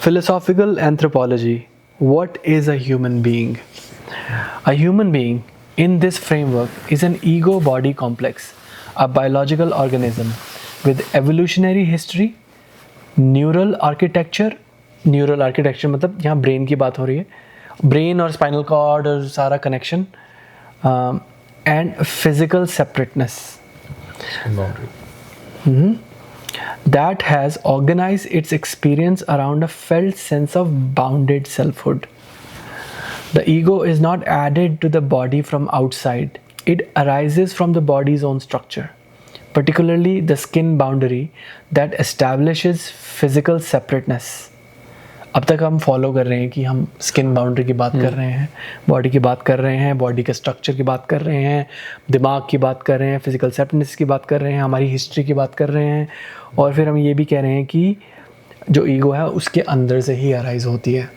Philosophical anthropology. What is a human being? A human being, in this framework, is an ego-body complex, a biological organism with evolutionary history, neural architecture मतलब यहाँ brain की बात हो रही है, brain और spinal cord और सारा connection, and physical separateness that has organized its experience around a felt sense of bounded selfhood. The ego is not added to the body from outside. It arises from the body's own structure, particularly the skin boundary that establishes physical separateness. अब तक हम follow कर रहे हैं कि हम skin boundary की बात कर रहे हैं, बॉडी की बात कर रहे हैं, बॉडी के स्ट्रक्चर की बात कर रहे हैं, दिमाग की बात कर रहे हैं, फिजिकल सेपरेटनेस की बात कर रहे हैं, हमारी हिस्ट्री की बात कर रहे हैं, और फिर हम ये भी कह रहे हैं कि जो ईगो है उसके अंदर से ही अराइज होती है,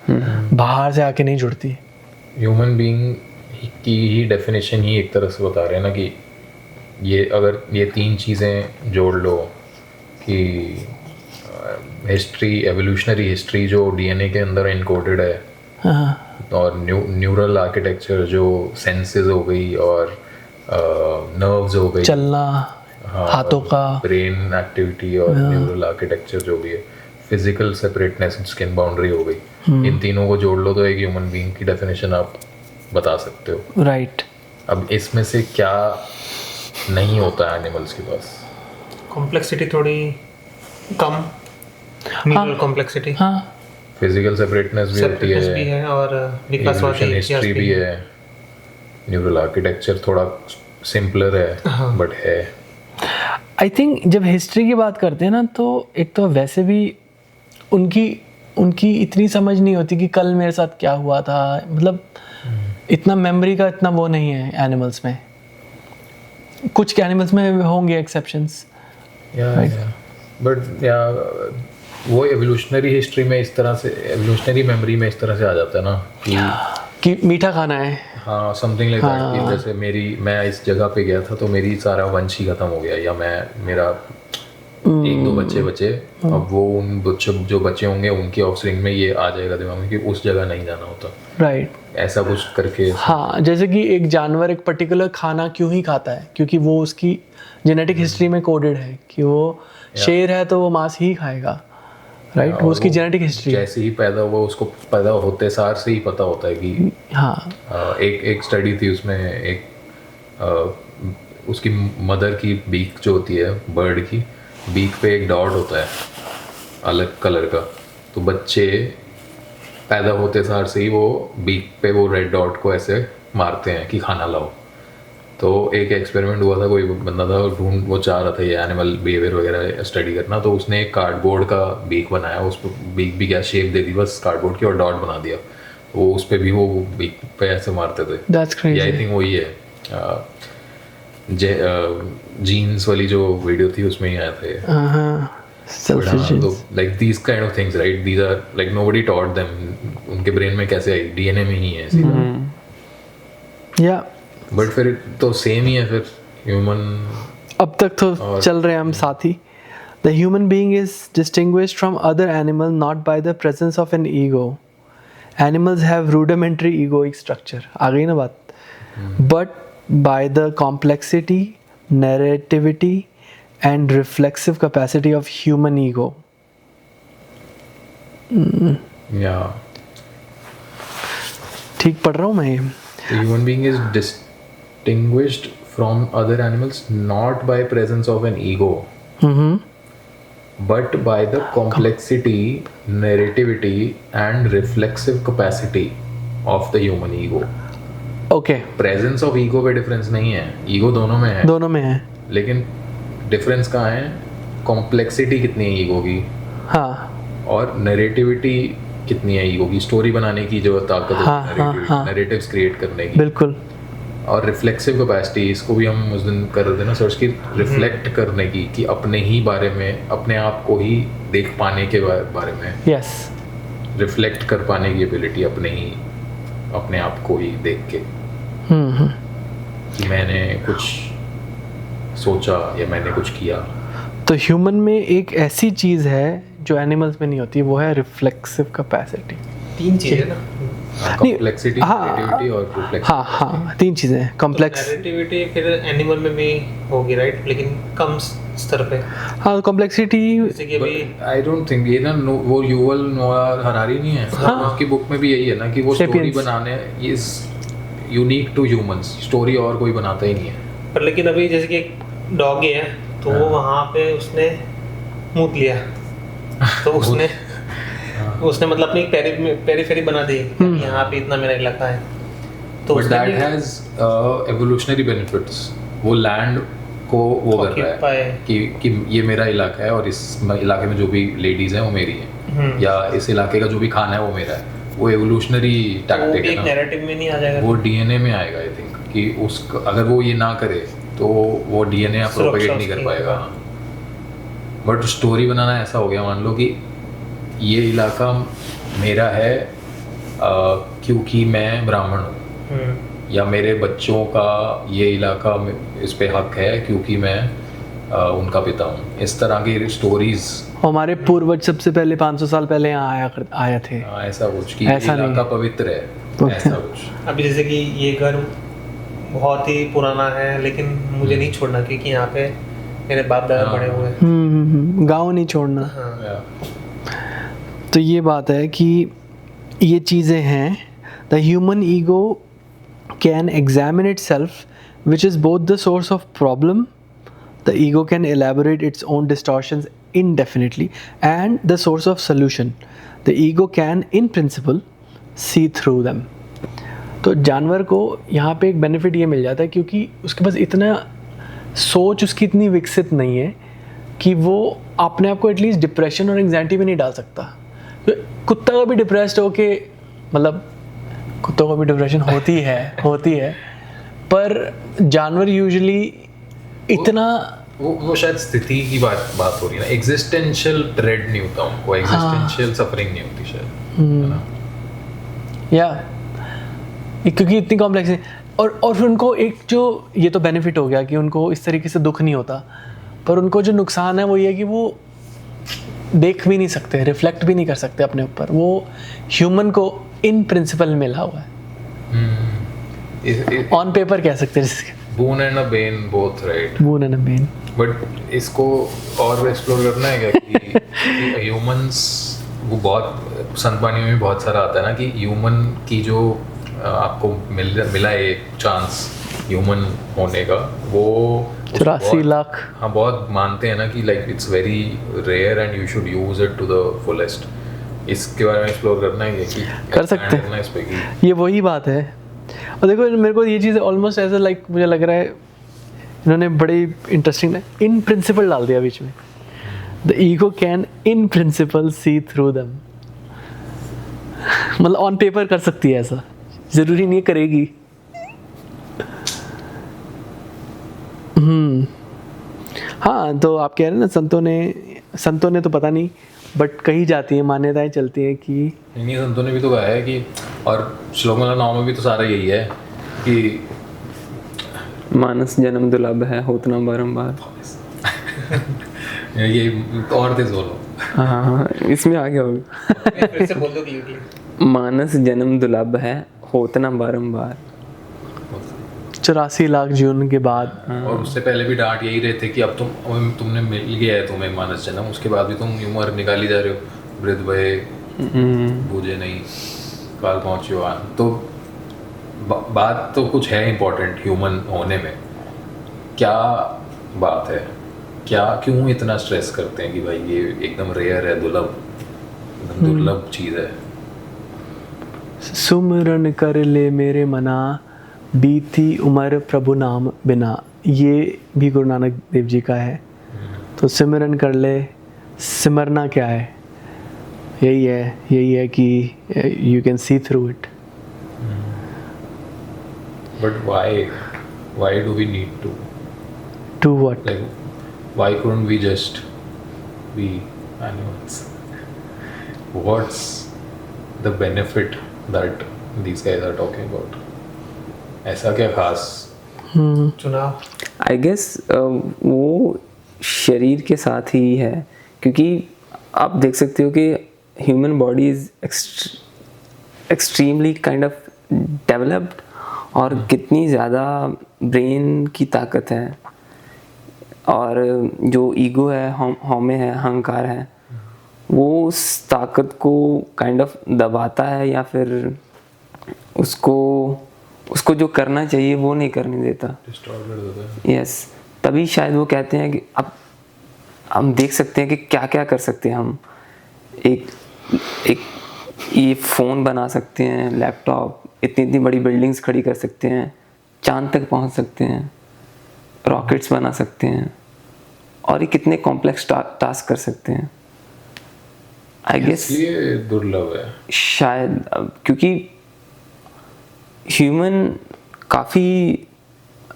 बाहर से आके नहीं जुड़ती. ह्यूमन बीइंग की ही डेफिनेशन ही एक तरह से बता रहे हैं ना कि ये अगर ये तीन चीज़ें जोड़ लो कि हिस्ट्री, एवोल्यूशनरी हिस्ट्री जो डीएनए के अंदर इनकोडेड है, और न्यूरल आर्किटेक्चर जो सेंसेस हो गई और नर्व्स हो गई, चलना, हाथों का, ब्रेन एक्टिविटी और न्यूरल आर्किटेक्चर जो भी है, फिजिकल सेपरेटनेस, स्किन बाउंड्री हो गई, इन तीनों को जोड़ लो तो एक ह्यूमन बीइंग की डेफिनेशन आप बता सकते हो. राइट. अब इसमें से क्या नहीं होता है एनिमल्स के पास? कॉम्प्लेक्सिटी थोड़ी कम, न्यूरल कॉम्प्लेक्सिटी, हाँ, फिजिकल सेपरेटनेस भी होती है और विकासवादी हिस्ट्री भी है, न्यूरल आर्किटेक्चर थोड़ा सिंपलर है, बट है. आई थिंक जब हिस्ट्री की बात करते हैं ना, तो एक तो वैसे भी उनकी इतनी समझ नहीं होती कि कल मेरे साथ क्या हुआ था, मतलब इतना मेमोरी का इतना वो नहीं है एनिमल्स में. कुछ एनिमल्स में होंगे एक्सेप्शंस, बट वो एवोल्यूशनरी हिस्ट्री में इस तरह से, एवोल्यूशनरी मेमोरी में इस तरह से आ जाता है ना कि मीठा खाना है. हाँ, समथिंग लाइक दैट. जैसे मैं इस जगह पे गया था तो मेरी सारा वंश ही खत्म हो गया, या मेरा एक दो बच्चे अब वो उन जो बच्चे होंगे उनकी ऑफस्प्रिंग में ये आ जाएगा दिमाग में कि उस जगह नहीं जाना होता. राइट. ऐसा कुछ करके. हाँ, जैसे कि एक जानवर एक पर्टिकुलर खाना क्यों ही खाता है, क्योंकि वो उसकी जेनेटिक हिस्ट्री में कोडेड है कि वो शेर है तो वो मांस ही खाएगा. राइट. वो उसकी जेनेटिक हिस्ट्री, जैसे ही पैदा हुआ उसको पैदा होते सार से ही पता होता है कि हाँ. एक स्टडी थी उसमें, एक उसकी मदर की बीक जो होती है, बर्ड की बीक पे एक डॉट होता है अलग कलर का, तो बच्चे पैदा होते सार से ही वो बीक पे वो रेड डॉट को ऐसे मारते हैं कि खाना लाओ. तो एक एक्सपेरिमेंट हुआ था, कोई बंदा था वो चाह रहा था ये एनिमल बिहेवियर वगैरह स्टडी करना, तो उसने एक कार्डबोर्ड का बीक बनाया, उस पर बीक भी क्या शेप दे दी बस कार्डबोर्ड की, और डॉट बना दिया. वो उस पर भी वो बीक पे ऐसे मारते थे. That's crazy. आई थिंक वही है, जीन्स वाली जो वीडियो थी उसमें ही आया था. Like these kind of things, right, these are like nobody taught them. उनके ब्रेन में कैसे आई? डीएनए में ही है सीधा. या बट फिर तो सेम ही है फिर ह्यूमन. अब तक तो चल रहे हैं हम साथ ही. The human being is distinguished from other animal not by the presence of an ego. Animals have rudimentary egoic structure, आ गई ना बात, but by the complexity, narrativity and reflexive capacity of human ego. Yeah. ठीक पढ़ रहा हूँ मैं ये. The human being is distinguished from other animals not by presence of an ego, but by the complexity, narrativity and reflexive capacity of the human ego. Okay. Presence of ego पे difference नहीं है, ego दोनों में है. दोनों में है. लेकिन डिफरेंस कहाँ है? कॉम्प्लेक्सिटी कितनी है ईगो की, हाँ, और नरेटिविटी कितनी है ईगो की, स्टोरी बनाने की जो ताकत है, नरेटिव्स क्रिएट करने की. बिल्कुल. और रिफ्लेक्सिव कैपेसिटी, इसको भी हम उस दिन कर रहे थे ना सर्च की, रिफ्लेक्ट करने की, कि अपने ही बारे में, अपने आप को ही देख पाने के बारे में. यस. रिफ्लेक्ट कर पाने की एबिलिटी, अपने आप को ही देख के कि मैंने कुछ सोचा या मैंने कुछ किया. तो ह्यूमन में एक ऐसी चीज़ है जो एनिमल्स में नहीं होती वो है रिफ्लेक्सिव कैपेसिटी। 3 चीजें ना, कॉम्प्लेक्सिटी, हाँ। क्रिएटिविटी और रिफ्लेक्सिव। हाँ 3 चीज़ें हैं, कॉम्प्लेक्स। नैरेटिविटी फिर एनिमल में भी होगी राइट, लेकिन कम स्तर पे, हाँ कॉम्प्लेक्सिटी जैसे कि अभी आई डोंट थिंक ये ना वो युवल नोआ हरारी नहीं है, उसकी बुक में भी यही है ना कि वो स्टोरी Sapiens। बनाने is unique to humans, story और कोई बनाता ही नहीं है। पर लेकिन अभी जैसे कि एक डॉग है तो वो वहाँ पे उसने मूत लिया, तो उसने मतलब अपनी पेरीफेरी बना दी कि यहाँ पे इतना मेरा इलाका है, तो बट उसने दैट भी हैज एवोल्यूशनरी बेनिफिट्स। वो लैंड को वो कर रहा Occupy। है कि ये मेरा इलाका है और इस इलाके में जो भी लेडीज हैं वो मेरी है, या इस इलाके का जो भी खाना है वो मेरा है। वो एवोल्यूशनरी वो टैक्टिक भी है एक ना, नैरेटिव में नहीं आ जाएगा, वो डीएनए में आएगा आई थिंक कि अगर वो ये ना करे तो वो डीएनए प्रोपेगेट नहीं कर उसकी। पाएगा। बट स्टोरी बनाना ऐसा हो गया, मान लो कि ये इलाका मेरा है क्योंकि मैं ब्राह्मण हूँ, या मेरे बच्चों का ये इलाका इस पे हक है क्योंकि मैं उनका पिता हूँ। इस तरह की स्टोरीज हमारे पूर्वज सबसे पहले 500 साल पहले यहाँ आए थे। ऐसा कुछ कि ऐसा नहीं इलाका पवित्र है, ऐसा कुछ। अभी जैसे कि ये घर बहुत ही पुराना है लेकिन मुझे नहीं छोड़ना क्योंकि यहाँ पे मेरे बाप दादा बड़े हुए हैं। गाँव नहीं छोड़ना। हाँ। तो ये बात है कि ये चीज़ें हैं। The human ego can examine it self which is both the source of problem. The ego can elaborate its own distortions indefinitely and the source of solution. The ego can in principle see through them. तो जानवर को यहाँ पे एक benefit ये मिल जाता है क्योंकि उसके पास इतना सोच उसकी इतनी विकसित नहीं है कि वो अपने आप को एटलीस्ट डिप्रेशन और एंग्जाइटी में नहीं डाल सकता। तो कुत्ता का भी डिप्रेस्ड हो के, मतलब कुत्तों को भी डिप्रेशन होती है पर जानवर यूजुअली इतना वो शायद स्थिति की बात हो रही है ना, एग्जिस्टेंशियल ड्रेड नहीं होता उनको, एग्जिस्टेंशियल सफरिंग नहीं होती शायद, है ना? या क्योंकि इतनी कॉम्प्लेक्स है और फिर उनको एक जो ये तो बेनिफिट हो गया कि उनको इस तरीके से दुख नहीं होता, पर उनको जो नुकसान है वो ये है कि वो देख भी नहीं सकते, रिफ्लेक्ट भी नहीं कर सकते अपने ऊपर। वो ह्यूमन को इन प्रिंसिपल मिला हुआ है, ऑन पेपर कह सकते हैं, boon and a bane both, right? Boon and a bane. But इसको और एक्सप्लोर करना है क्या कि ह्यूमंस, वो बहुत संत वाणी में बहुत सारा आता है ना कि ह्यूमन की जो आपको मिला है एक चांस ह्यूमन होने का, वो 84 लाख। हाँ, बहुत मानते हैं ना कि like it's very rare and you should use it to the fullest. इसके बारे में एक्सप्लोर करना है कि कर सकते हैं इस पे कि ये वही बात है। और देखो मेरे को ये चीज़ ऑलमोस्ट ऐसा लाइक मुझे लग रहा है इन्होंने बड़ी इंटरेस्टिंग इन प्रिंसिपल डाल दिया बीच में। The ego can in principle see through them, मतलब ऑन पेपर कर सकती है, ऐसा ज़रूरी नहीं करेगी। हाँ, तो आप कह रहे हैं ना संतों ने तो पता नहीं, बट कही जाती है, मान्यताएं चलती हैं कि नहीं, संतों ने भी तो कहा है कि, और श्लोक माला 9 में भी तो सारा यही है कि मानस जन्म दुर्लभ है, होत न बारंबार। ये और तेज बोलो। हाँ, इसमें आगे होगा। फिर से बोल दो क्लियरली। मानस जन्म दुर्लभ है, होत न बारंबार। 84 लाख जीवन के बाद। और उससे पहले भी डांट यही रहे थे कि अब तुमने मिल गया है तुम्हें मानस जन्म, उसके बाद भी तुम उम्र निकाली जा रहे हो, वृद्ध भय बूझे नहीं, काल पहुँचो आन। तो बात तो कुछ है इम्पोर्टेंट ह्यूमन होने में। क्या बात है, क्या क्यों इतना स्ट्रेस करते हैं कि भाई ये एकदम रेयर है, दुर्लभ चीज़ है। सुमरन कर ले मेरे मना, बीती उम्र प्रभु नाम बिना, ये भी गुरु नानक देव जी का है। तो सिमरन कर ले, सिमरना क्या है? यही है कि you can see through it. But why do we need to? To what? Like, why couldn't we just be animals? What's the benefit that these guys are talking about? ऐसा क्या खास चुनाव? आई गेस वो शरीर के साथ ही है, क्योंकि आप देख सकते हो कि human body is extremely kind of developed, और कितनी ज़्यादा ब्रेन की ताकत है, और जो ईगो है, हौमे है, अहंकार है, वो उस ताकत को काइंड ऑफ दबाता है, या फिर उसको जो करना चाहिए वो नहीं करने देता, डिस्ट्रॉय कर देता है। यस। तभी शायद वो कहते हैं कि अब हम देख सकते हैं कि क्या क्या कर सकते हैं हम। एक ये फ़ोन बना सकते हैं, लैपटॉप, इतनी बड़ी बिल्डिंग्स खड़ी कर सकते हैं, चांद तक पहुंच सकते हैं, रॉकेट्स बना सकते हैं, और ये कितने कॉम्प्लेक्स टास्क कर सकते हैं। आई गेस ये दुर्लभ है शायद क्योंकि ह्यूमन काफ़ी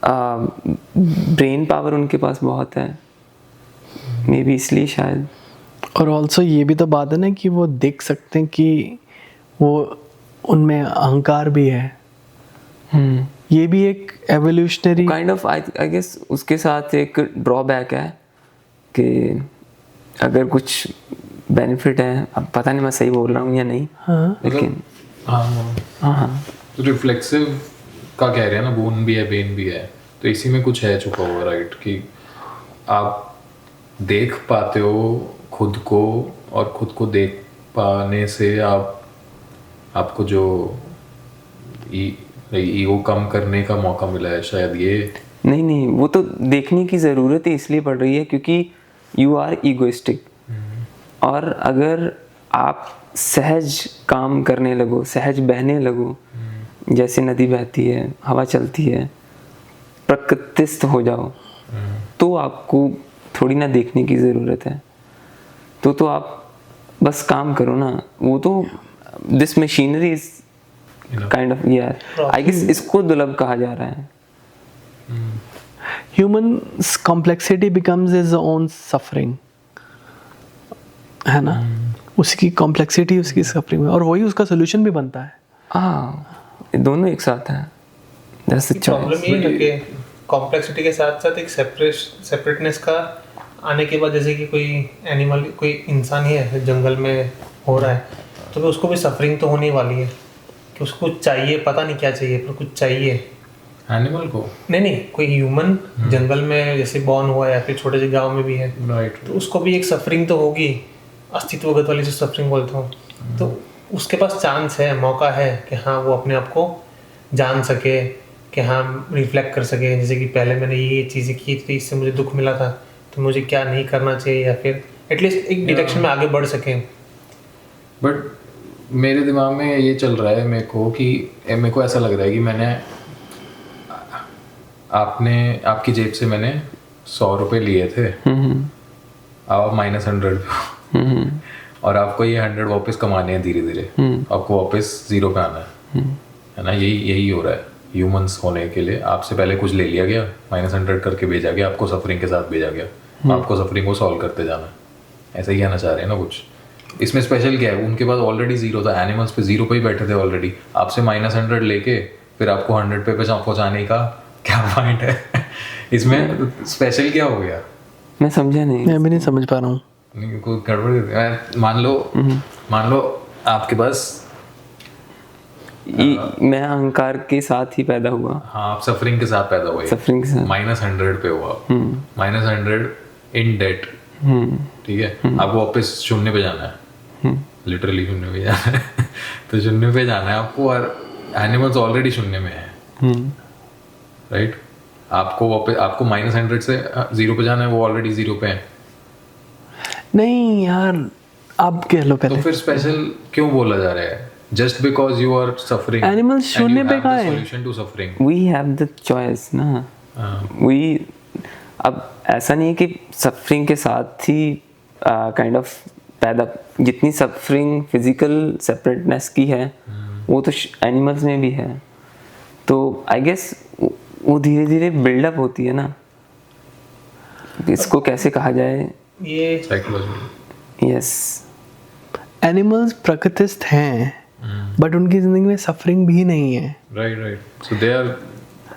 ब्रेन पावर उनके पास बहुत है, मे बी इसलिए शायद। और ऑल्सो ये भी तो बात है ना कि वो देख सकते हैं कि वो उनमें अहंकार भी है। ये भी एक evolutionary kind of I guess उसके साथ एक ड्रॉबैक है कि अगर कुछ बेनिफिट है, अब पता नहीं मैं सही बोल रहा हूँ या नहीं, लेकिन हाँ तो रिफ्लेक्सिव का कह रहे हैं ना, बोन भी है, बेन भी है, तो इसी में कुछ है छुपा हुआ, राइट? कि आप देख पाते हो खुद को, और खुद को देख पाने से आपको जो ईगो कम करने का मौका मिला है शायद। ये नहीं, वो तो देखने की ज़रूरत है इसलिए पड़ रही है क्योंकि यू आर ईगोइस्टिक। और अगर आप सहज काम करने लगो, सहज बहने लगो, जैसे नदी बहती है, हवा चलती है, प्रकृतिस्थ हो जाओ, तो आपको थोड़ी ना देखने की ज़रूरत है। तो आप बस काम करो ना। वो तो this machinery is kind of, यार आई गेस इसको दुर्लभ कहा जा रहा है। Human complexity becomes his own suffering, है ना? उसकी कॉम्प्लेक्सिटी उसकी सफरिंग में, और वही उसका सोल्यूशन भी बनता है। ये दोनों एक साथ हैं। That's the problem choice. ये है कि कॉम्प्लेक्सिटी के साथ साथ एक सेपरेटनेस का आने के बाद, जैसे कि कोई एनिमल, कोई इंसान ही है जंगल में हो रहा है, तो फिर उसको भी सफरिंग तो होने वाली है कि उसको कुछ चाहिए, पता नहीं क्या चाहिए, पर कुछ चाहिए। एनिमल को नहीं, कोई ह्यूमन जंगल में जैसे बॉर्न हुआ या फिर छोटे से गांव में भी है, राइट, तो उसको भी एक सफरिंग तो होगी, अस्तित्वगत वाली जो सफरिंग बोलता हूँ। तो उसके पास चांस है, मौका है कि हाँ वो अपने आप को जान सके, कि हाँ रिफ्लेक्ट कर सके, जैसे कि पहले मैंने ये चीज़ें की थी, इससे मुझे दुख मिला था, तो मुझे क्या नहीं करना चाहिए, या फिर एटलीस्ट एक डायरेक्शन में आगे बढ़ सके। बट मेरे दिमाग में ये चल रहा है मेरे को ऐसा लग रहा है कि मैंने आपकी जेब से मैंने 100 रुपये लिए थे, अब आप -100 पे और आपको ये 100 वापस कमाने हैं धीरे धीरे, आपको वापस 0 पे आना है ना? यही हो रहा है ह्यूमंस होने के लिए। आपसे पहले कुछ ले लिया गया, -100 करके भेजा गया, आपको सफरिंग के साथ भेजा गया, आपको सफरिंग को सॉल्व करते जाना है। ऐसा ही कहना चाह रहे हैं ना कुछ? इसमें स्पेशल क्या है? उनके पास ऑलरेडी 0 था, एनिमल्स पे 0 पे ही बैठे थे ऑलरेडी, आपसे -100 लेके फिर आपको 100 पे पहुंचाने का क्या पॉइंट है? इसमें स्पेशल क्या हो गया? मैं समझा नहीं। मैं भी नहीं समझ पा रहा हूँ। कोई गड़बड़। मान लो आपके पास मैं अहंकार के साथ ही पैदा हुआ। हाँ, आप सफरिंग के साथ पैदा हुए, सफरिंग के साथ -100 पे हुआ, -100 इन डेट, ठीक है? आपको वापस 0 पे जाना है, लिटरली 0 पे जाना है। तो 0 पे जाना है आपको, और एनिमल्स ऑलरेडी 0 में है, राइट? आपको -100 से 0 पे जाना है, वो ऑलरेडी 0 पे है। नहीं यार, आप कह लो पहले। तो फिर स्पेशल क्यों बोला जा रहा है? Just because you are suffering, Animals 0 पे कहाँ है? Solution to suffering. We have the choice ना। अब ऐसा नहीं है कि सफरिंग के साथ ही काइंड ऑफ पैदा, जितनी सफरिंग फिजिकल सेपरेटनेस की है वो तो एनिमल्स में भी है। तो आई गेस वो धीरे धीरे बिल्डअप होती है ना, इसको कैसे कहा जाए, ये साइकोलॉजी। यस। एनिमल्स प्रकृतिस्थ हैं, बट उनकी जिंदगी में सफरिंग भी नहीं है। Right, so they are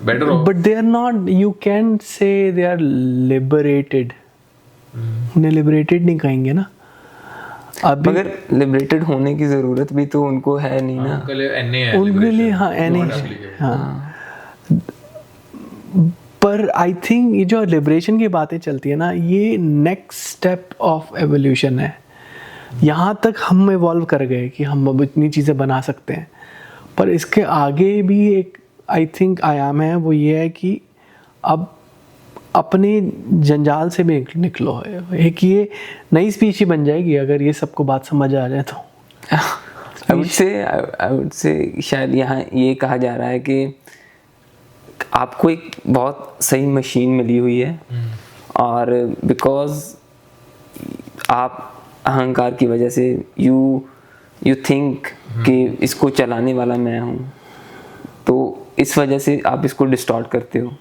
better off, but they are not, you can say they are liberated. उन्हें लिबरेटेड नहीं कहेंगे ना। अभी मगर लिबरेटेड होने की ज़रूरत भी तो उनको है नहीं ना। उनके लिए NA है उनके लिए, liberation, हाँ NA not है, applicable। हाँ। पर आई थिंक ये जो लिबरेशन की बातें चलती है ना, ये नेक्स्ट स्टेप ऑफ एवोल्यूशन है। यहाँ तक हम इवॉल्व कर गए कि हम अब इतनी चीज़ें बना सकते हैं, पर इसके आगे भी एक आई थिंक आयाम है, वो ये है कि अब अपने जंजाल से भी निकलो है। एक ये नई स्पीशी बन जाएगी अगर ये सबको बात समझ आ जाए तो। आई वुड से शायद यहाँ ये कहा जा रहा है कि आपको एक बहुत सही मशीन मिली हुई है, और बिकॉज आप अहंकार की वजह से यू थिंक कि इसको चलाने वाला मैं हूँ, तो इस वजह से आप इसको डिस्टॉर्ट करते हो।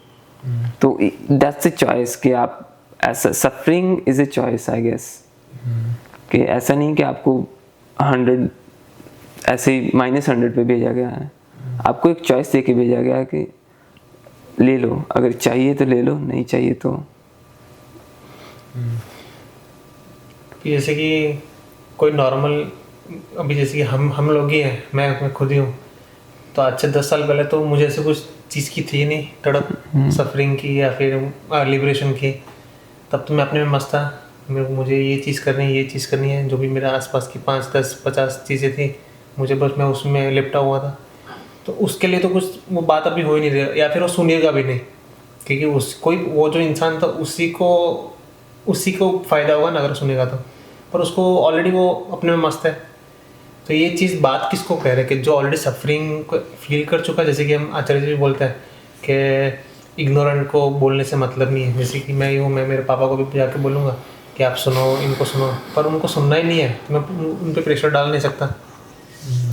तो दैट्स अ चॉइस कि आप ऐसा, suffering is a choice I guess, कि ऐसा नहीं कि आपको 100 ऐसे -100 पे भेजा गया है। आपको एक चॉइस दे के भेजा गया है कि ले लो, अगर चाहिए तो ले लो, नहीं चाहिए तो। जैसे कि कोई नॉर्मल, अभी जैसे कि हम लोग ही हैं, मैं खुद ही हूँ, तो आज से 10 साल पहले तो मुझे ऐसे कुछ चीज़ की थी नहीं तड़प सफरिंग की या फिर लिबरेशन की। तब तो मैं अपने में मस्त था, मुझे ये चीज़ करनी है, ये चीज़ करनी है, जो भी मेरे आसपास की 5, 10, 50 चीज़ें थी, मुझे बस मैं उसमें लिपटा हुआ था। तो उसके लिए तो कुछ वो बात अभी हो ही नहीं रही, या फिर वो सुनिएगा भी नहीं, क्योंकि वो जो इंसान था उसी को फ़ायदा होगा ना अगर सुनेगा तो, पर उसको ऑलरेडी वो अपने में मस्त है। तो ये चीज़ बात किसको कह रहे हैं कि जो ऑलरेडी सफरिंग को फील कर चुका है। जैसे कि हम आचार्य जी बोलते हैं कि इग्नोरेंट को बोलने से मतलब नहीं है। जैसे कि मैं मेरे पापा को भी जाके बोलूँगा कि आप सुनो, इनको सुनो, पर उनको सुनना ही नहीं है, तो मैं उन पर प्रेशर डाल नहीं सकता।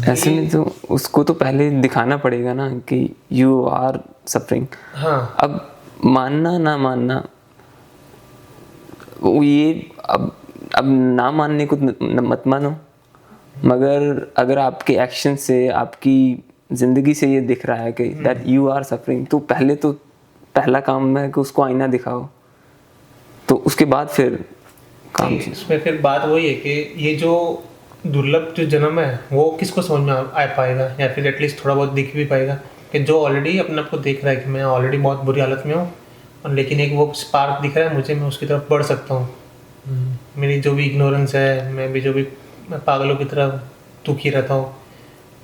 ऐसे में तो उसको तो पहले दिखाना पड़ेगा ना कि यू आर सफरिंग। हाँ, अब मानना ना मानना, वो ये अब ना मानने को मत मानो, मगर अगर आपके एक्शन से, आपकी ज़िंदगी से ये दिख रहा है कि दैट यू आर सफरिंग, तो पहला काम है कि उसको आईना दिखाओ, तो उसके बाद फिर काम। इसमें फिर बात वही है कि ये जो दुर्लभ जो जन्म है वो किसको समझ में आ पाएगा, या फिर एटलीस्ट थोड़ा बहुत दिख भी पाएगा, कि जो ऑलरेडी अपने आप को देख रहा है कि मैं ऑलरेडी बहुत बुरी हालत में हूँ, और लेकिन एक वो स्पार्क दिख रहा है मुझे, मैं उसकी तरफ बढ़ सकता हूँ। मेरी जो भी इग्नोरेंस है, मैं पागलों की तरह दुखी रहता हूँ,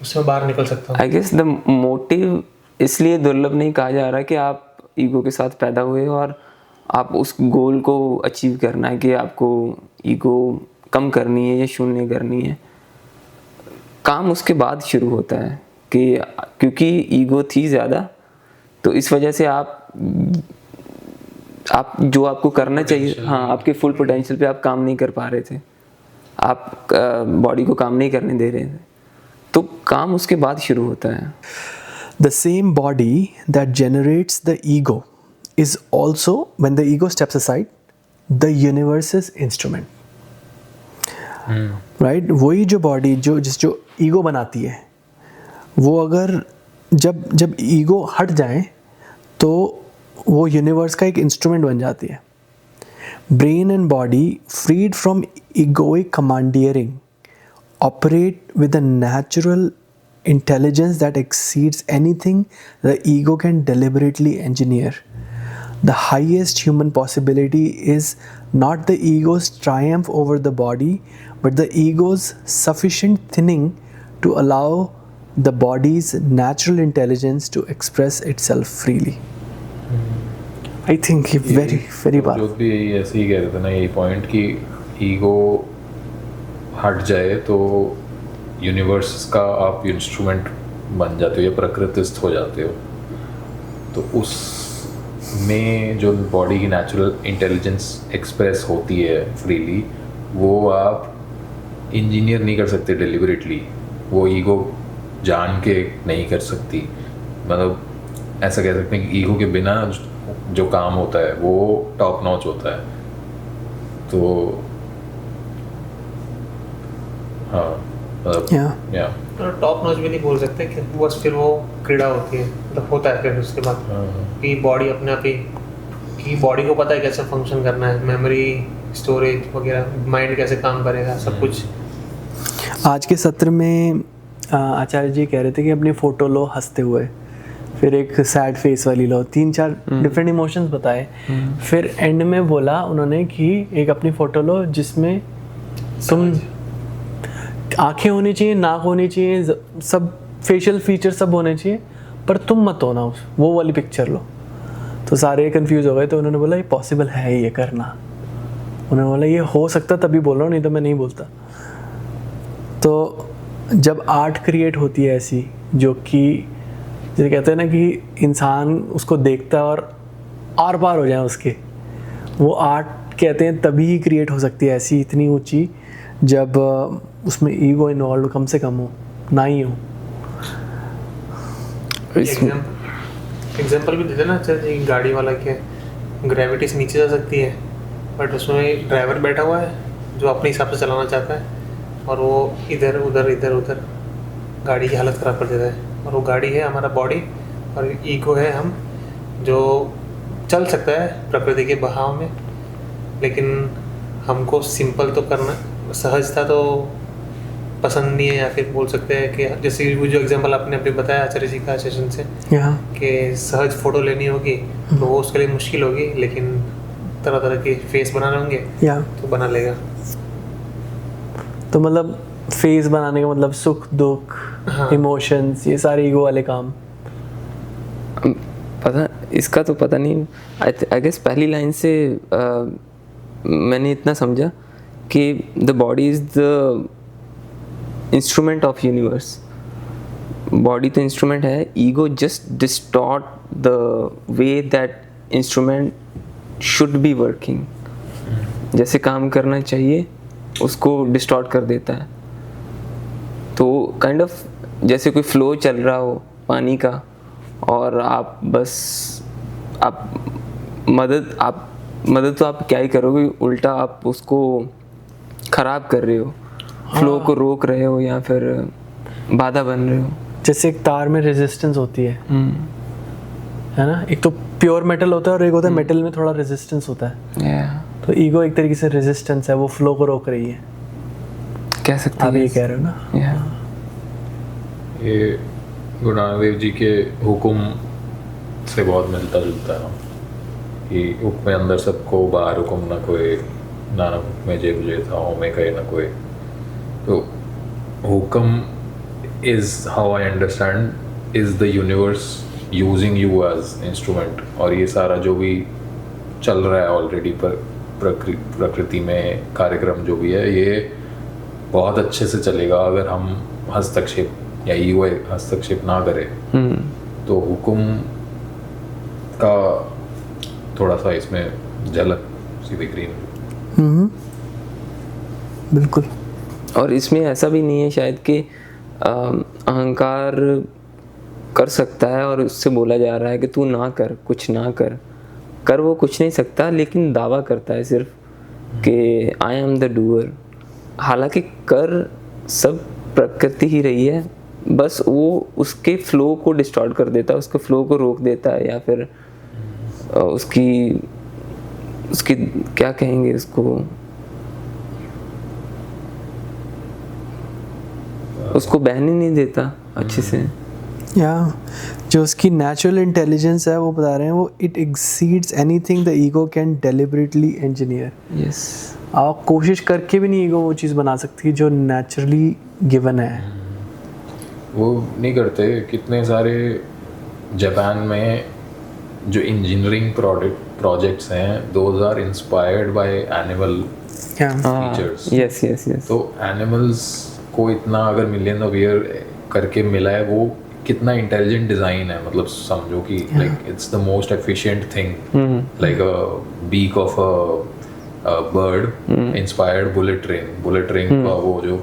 उससे मैं बाहर निकल सकता हूँ। आई गेस द मोटिव इसलिए दुर्लभ नहीं कहा जा रहा कि आप ईगो के साथ पैदा हुए और आप उस गोल को अचीव करना है कि आपको ईगो कम करनी है या शून्य करनी है। काम उसके बाद शुरू होता है कि क्योंकि ईगो थी ज़्यादा, तो इस वजह से आप जो आपको करना चाहिए, हाँ, आपके फुल पोटेंशियल पे आप काम नहीं कर पा रहे थे, आप बॉडी को काम नहीं करने दे रहे थे, तो काम उसके बाद शुरू होता है। The same body that generates the ego is also, when the ego steps aside, the universe's instrument. Right? वही जो बॉडी जो ईगो बनाती है, वो अगर जब ईगो हट जाए तो वो यूनिवर्स का एक इंस्ट्रूमेंट बन जाती है। Brain and body freed from egoic commandeering operate with a natural intelligence that exceeds anything the ego can deliberately engineer. The highest human possibility is not the ego's triumph over the body, but the ego's sufficient thinning to allow the body's natural intelligence to express itself freely. I think very बात। जो भी ऐसे ही कह रहे थे ना, यही point कि ईगो हट जाए तो यूनिवर्स का आप इंस्ट्रूमेंट बन जाते हो या प्रकृतिस्थ हो जाते हो। तो उस में जो बॉडी की नेचुरल इंटेलिजेंस एक्सप्रेस होती है फ्रीली, वो आप इंजीनियर नहीं कर सकते डिलिबरेटली, वो ईगो जान के नहीं कर सकती। मतलब ऐसा कह सकते हैं कि ईगो के बिना जो काम होता है वो टॉप नॉच होता है। तो हाँ, मतलब टॉप नॉच भी नहीं बोल सकते कि बस फिर वो क्रीड़ा होती है, मतलब होता है फिर उसके बाद कि बॉडी अपने आप ही, कि बॉडी को पता है कैसे फंक्शन करना है, मेमोरी, स्टोरेज वगैरह, माइंड कैसे काम करेगा, सब कुछ आज के सत्र में आचार्य जी कह रहे थे कि अपनी फ़ोटो लो हंसते हुए, फिर एक सैड फेस वाली लो, 3-4 डिफरेंट इमोशंस बताए। फिर एंड में बोला उन्होंने कि एक अपनी फ़ोटो लो जिसमें तुम आंखें होनी चाहिए, नाक होनी चाहिए, सब फेशियल फीचर सब होने चाहिए, पर तुम मत होना वो वाली पिक्चर लो। तो सारे कंफ्यूज हो गए, तो उन्होंने बोला ये पॉसिबल है ये करना। उन्होंने बोला ये हो सकता तभी बोल रहा हूँ, नहीं तो मैं नहीं बोलता। तो जब आर्ट क्रिएट होती है ऐसी, जो कि जैसे कहते हैं ना कि इंसान उसको देखता है और आर पार हो जाए उसके, वो आर्ट कहते हैं तभी क्रिएट हो सकती है ऐसी इतनी ऊंची, जब उसमें ईगो इन्वॉल्व कम से कम हो, ना ही हो। एग्जाम्पल भी देते ना अच्छा जी, गाड़ी वाला के ग्रेविटी से नीचे जा सकती है, बट उसमें ड्राइवर बैठा हुआ है जो अपने हिसाब से चलाना चाहता है, और वो इधर उधर गाड़ी की हालत ख़राब कर देता है। और वो गाड़ी है हमारा बॉडी, और ईगो है हम, जो चल सकता है प्रकृति के बहाव में, लेकिन हमको सिंपल तो करना, सहजता तो पसंद नहीं है, या फिर बोल सकते हैं कि जैसे वो जो एग्जांपल आपने अभी बताया आचार्य जी का सेशन से कि सहज फ़ोटो लेनी होगी तो वो उसके लिए मुश्किल होगी, लेकिन तरह तरह के फेस बनाने होंगे तो बना लेगा। तो मतलब फेस बनाने का मतलब सुख दुख, इमोशंस, ये सारे ईगो वाले काम। पता इसका तो पता नहीं, आई गेस पहली लाइन से मैंने इतना समझा कि the body is the instrument of universe. Body तो इंस्ट्रूमेंट है, ego just distort the way that instrument should be working. जैसे काम करना चाहिए उसको डिस्टॉर्ट कर देता है। तो काइंड ऑफ जैसे कोई फ्लो चल रहा हो पानी का, और आप बस मदद तो आप क्या ही करोगे, उल्टा आप उसको ख़राब कर रहे हो, फ्लो को रोक रहे हो या फिर बाधा बन रहे हो। जैसे एक तार में रेजिस्टेंस होती है ना, एक तो प्योर मेटल होता है और एक होता है मेटल में थोड़ा रेजिस्टेंस होता है। तो ईगो एक तरीके से रेजिस्टेंस है, वो फ्लो को रोक रही है, कह सकते आप ये कह रहे हो ना। ये गुरु नानक देव जी के हुक्म से बहुत मिलता जुलता है कि हुक्म में अंदर सबको, बाहर हुक्म न कोई, नानक हुक्म जे बुझे था हो में कहे न कोई। तो हुक्म is how I understand is the universe using you as instrument. और ये सारा जो भी चल रहा है ऑलरेडी पर प्रकृति में कार्यक्रम जो भी है, ये बहुत अच्छे से चलेगा अगर हम हस्तक्षेप या ईगो हस्तक्षेप ना करें। तो हुक्म का थोड़ा सा इसमें झलक सी दिख रही है। बिल्कुल। और इसमें ऐसा भी नहीं है शायद कि अहंकार कर सकता है और उससे बोला जा रहा है कि तू ना कर, कुछ ना कर वो कुछ नहीं सकता, लेकिन दावा करता है सिर्फ कि आई एम द डूअर। हालांकि कर सब प्रकृति ही रही है, बस वो उसके फ्लो को डिस्टॉर्ट कर देता है, उसके फ्लो को रोक देता है, या फिर उसकी क्या कहेंगे उसको बहने नहीं देता अच्छे से। या जो उसकी नेचुरल इंटेलिजेंस है वो बता रहे हैं, वो it exceeds anything the ego can deliberately engineer. Yes, आप कोशिश करके भी नहीं ईगो वो चीज़ बना सकती जो नेचुरली गिवन है। वो नहीं करते। कितने सारे जापान में जो इंजीनियरिंग प्रोजेक्ट्स हैं, those are inspired by animal features. Yes. तो एनिमल्स को इतना अगर मिलियन ऑफ ईयर करके मिला है, वो कितना इंटेलिजेंट डिज़ाइन है। मतलब समझो कि like it's the most efficient thing, like a beak of a bird inspired bullet train का वो जो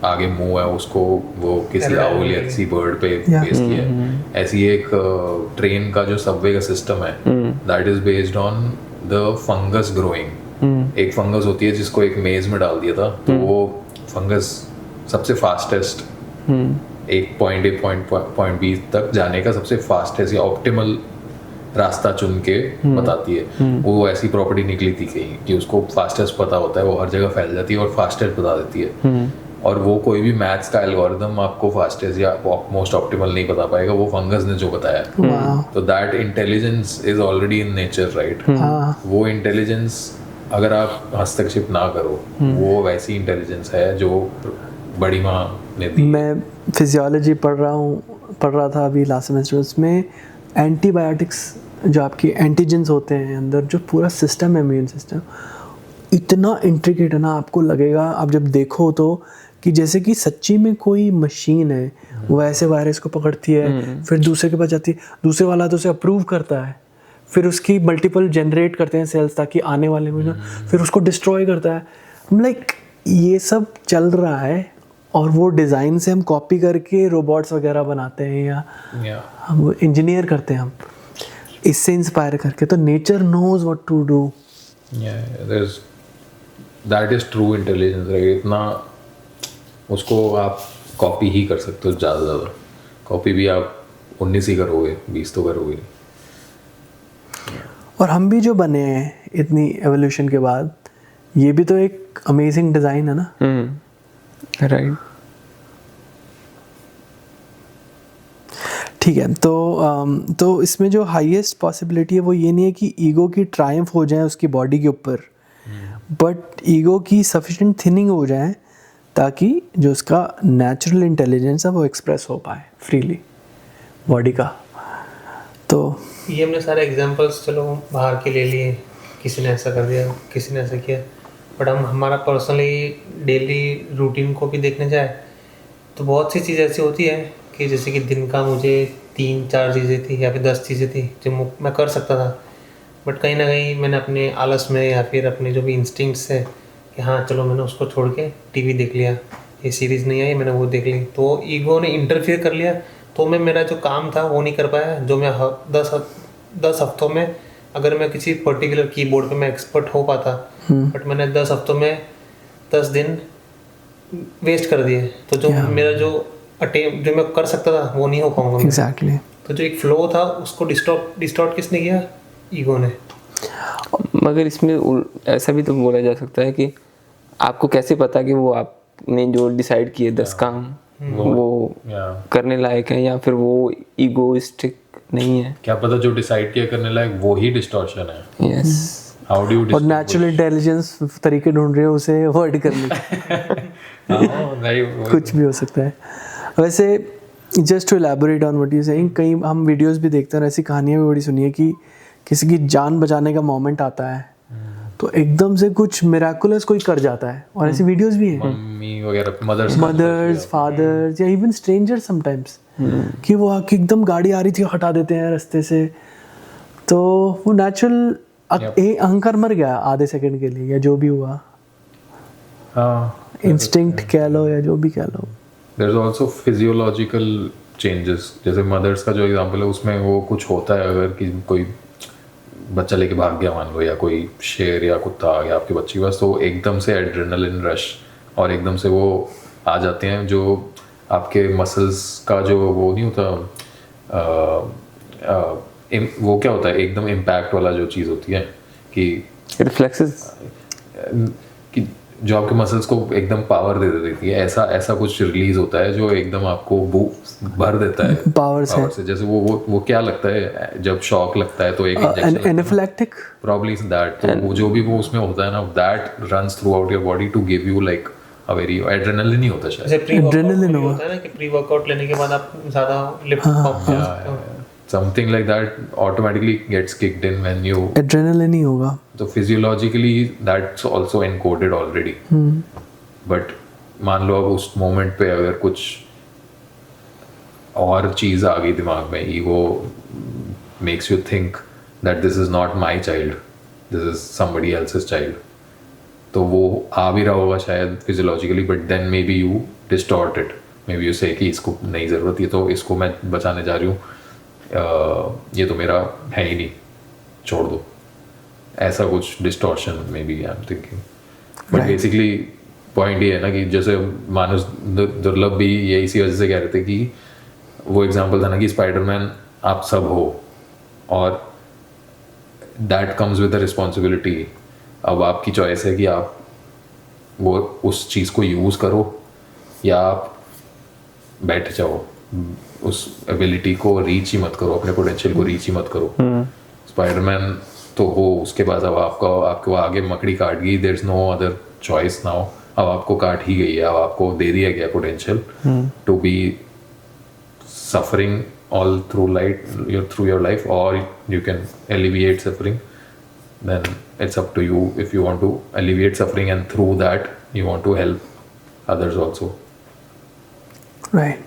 आगे मुंह है उसको वो किसी आउल या किसी बर्ड पे बेस किया है। ऐसी एक ट्रेन का जो सबवे का सिस्टम है, that is based on the fungus growing. एक फंगस होती है जिसको एक मेज में डाल दिया था, तो वो फंगस सबसे फास्टेस्ट एक पॉइंट A पॉइंट B तक जाने का सबसे फास्टेस्ट या ऑप्टिमल रास्ता चुन के बताती है। वो ऐसी प्रॉपर्टी निकली थी कहीं कि उसको फास्टेस्ट पता होता है, वो हर जगह फैल जाती है और फास्टेस्ट बता देती है। और वो कोई भी मैथ्स का एल्गोरिदम आपको फास्टेस्ट या मोस्ट ऑप्टिमल नहीं बता पाएगा, वो फंगस ने जो बताया। तो that intelligence is already in nature, right? वो इंटेलिजेंस अगर आप हस्तक्षेप ना करो, वो वैसी इंटेलिजेंस है जो बड़ी माँ ने दी। मैं फिजियोलॉजी पढ़ रहा था अभी लास्ट सेमेस्टर, उसमें एंटीबायोटिक्स जो आपकी एंटीजेंस होते हैं अंदर, जो पूरा सिस्टम है इम्यून सिस्टम, इतना इंट्रिकेट है ना, आपको लगेगा आप जब देखो तो कि जैसे कि सच्ची में कोई मशीन है, वो ऐसे वायरस को पकड़ती है, फिर दूसरे के पास जाती है, दूसरे वाला तो उसे अप्रूव करता है, फिर उसकी मल्टीपल जनरेट करते हैं सेल्स ताकि आने वाले में फिर उसको डिस्ट्रॉय करता है। लाइक ये सब चल रहा है और वो डिज़ाइन से हम कॉपी करके रोबोट्स वगैरह बनाते हैं या हम इंजीनियर करते हैं हम इससे इंस्पायर करके। तो nature knows what to do. That is true intelligence, right? इतना उसको आप कॉपी ही कर सकते हो, ज़्यादा से ज़्यादा कॉपी भी आप 19 ही करोगे, 20 तो करोगे। और हम भी जो बने हैं इतनी एवोल्यूशन के बाद, ये भी तो एक अमेजिंग डिज़ाइन है ना। राइट। ठीक है, तो इसमें जो हाईएस्ट पॉसिबिलिटी है वो ये नहीं है कि ईगो की ट्रायम्फ हो जाए उसकी बॉडी के ऊपर, बट ईगो की सफिशिएंट थिनिंग हो जाए ताकि जो उसका नेचुरल इंटेलिजेंस है वो एक्सप्रेस हो पाए फ्रीली बॉडी का। तो ये हमने सारे एग्जांपल्स चलो बाहर के ले लिए, किसी ने ऐसा कर दिया, किसी ने ऐसा किया, बट हम हमारा पर्सनली डेली रूटीन को भी देखने जाए तो बहुत सी चीज़ ऐसी होती है कि जैसे कि दिन का मुझे 3-4 चीज़ें थी या फिर 10 चीज़ें थी जो मैं कर सकता था, बट कहीं ना कहीं मैंने अपने आलस में या फिर अपने जो भी इंस्टिंक्ट्स है कि हाँ चलो मैंने उसको छोड़ के टीवी देख लिया, ये सीरीज़ नहीं आई मैंने वो देख ली, तो ईगो ने इंटरफियर कर लिया, तो मैं मेरा जो काम था वो नहीं कर पाया जो मैं 10 हफ्तों में, अगर मैं किसी पर्टिकुलर कीबोर्ड पे मैं एक्सपर्ट हो पाता, बट मैंने 10 हफ्तों में 10 दिन वेस्ट कर दिए। तो जो मेरा जो जो मैं कर सकता था वो नहीं हो पाऊंगा। एग्जैक्टली। तो जो एक फ्लो था उसको डिस्टॉर्ट किसने किया? ईगो ने। मगर इसमें ऐसा भी तो बोला जा सकता है कि आपको कैसे पता कि वो आपने जो डिसाइड किए 10 काम वो करने लायक है या फिर वो ईगोइस्टिक नहीं है? क्या पता जो डिसाइड किया करने लायक वो ही डिस्टॉर्शन है। यस। हाउ डू यू और नेचुरल इंटेलिजेंस तरीके ढूंढ रहे हो उसे अवॉइड करने के। कुछ भी हो सकता है। वैसे just to elaborate on what you saying, कई हम वीडियोस भी देखते हैं और ऐसी कहानियां भी बड़ी सुनी है कि किसी की जान बचाने का मोमेंट आता है तो एकदम से कुछ मिराकुलस कोई कर जाता है, और ऐसी वीडियोस भी हैं मम्मी वगैरह, मदर्स फादर्स या इवन स्ट्रेंजर्स समटाइम्स, कि वो आके एकदम गाड़ी आ रही थी हटा देते हैं रास्ते से, तो वो नेचुरल अहंकार मर गया आधे सेकंड के लिए या जो भी हुआ, इंस्टिंक्ट कह लो या जो भी कह लो। There is also physiological changes, जैसे मदर्स का जो एग्जांपल है उसमें वो कुछ होता है, अगर कि कोई बच्चा लेके भाग गया मान लो, या कोई शेर या कुत्ता आ गया आपके बच्चे के पास, तो एकदम से एड्रेनलिन रश और एकदम से वो आ जाते हैं जो आपके मसल्स का जो वो नहीं होता, वो क्या होता है एकदम इम्पैक्ट वाला जो चीज़ होती है कि रिफ्लेक्सेस, कि जो आपके मसल्स को एकदम पावर दे देती है, ऐसा कुछ रिलीज होता है जो एकदम आपको भर देता है पावर से। जैसे वो क्या लगता है जब शॉक लगता है तो एक इंजेक्शन, एनाफिलैक्टिक प्रॉब्ली दैट, तो वो जो भी वो उसमें होता है ना, that runs throughout your body to give you like a very adrenaline ही होता है शायद, जैसे एड्रेनलिन होता है ना कि प्री वर्कआउट लेने के बाद आप ज़्यादा लिफ्ट पंप कर सकते हो, something like that automatically gets kicked in when you adrenaline ही होगा। तो physiologically that's also encoded already, but मान लो अब उस मोमेंट पे अगर कुछ और चीज़ आ गई दिमाग में, ego makes you think that this is not my child, this is somebody else's child, तो वो आ भी रहा होगा शायद physiologically, but then maybe you distort it, maybe you say कि इसको नहीं ज़रूरत है तो इसको मैं बचाने जा रही हूँ, ये तो मेरा है ही नहीं, छोड़ दो, ऐसा कुछ डिस्टॉर्शन में भी I am thinking. But basically point ये है ना कि जैसे मानस दुर्लभ भी ये इसी वजह से कह रहे थे कि वो एग्जांपल था ना कि स्पाइडरमैन आप सब हो और that comes with the responsibility. अब आपकी चॉइस है कि आप वो उस चीज़ को यूज़ करो या आप बैठ जाओ, उस एबिलिटी को रीच ही मत करो, अपने पोटेंशियल को रीच ही मत करो। स्पाइडरमैन तो हो, उसके बाद अब आपको आगे मकड़ी काट गई, there is no other choice now, अब आपको काट ही गई है, अब आपको दे दिया गया potential to be suffering all through your life, or you can alleviate suffering. Then it's up to you if you want to alleviate suffering and through that you want to help others also. Right.